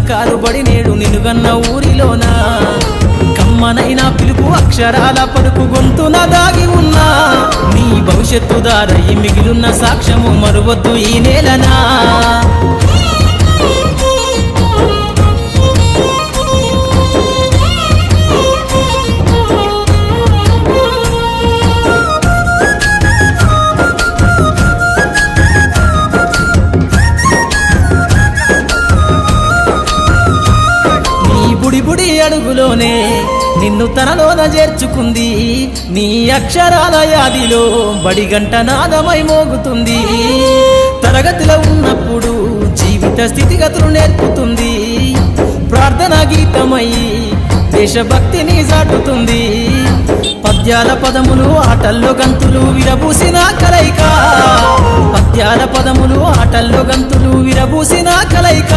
సర్కారు బడి నేడు నినుగన్న ఊరిలోనా కమ్మనైన పిలుపు అక్షరాల పలుకు గొంతున దాగి ఉన్నా నీ భవిష్యత్తు దారై మిగిలున్న సాక్ష్యము మరువద్దు ఈ నేలనా బుడి బుడి అడుగులోనే నిన్ను తనలోన చేర్చుకుంది నీ అక్షరాల యాదిలో బడిగంట నాదమై మోగుతుంది తరగతిలో ఉన్నప్పుడు జీవిత స్థితిగతులు నేర్పుతుంది ప్రార్థన గీతమై దేశభక్తిని చాటుతుంది పద్యాల పదములు ఆటల్లో గంతులు విరబూసిన కలయిక పద్యాల పదములు ఆటల్లో గంతులు విరబూసిన కలయిక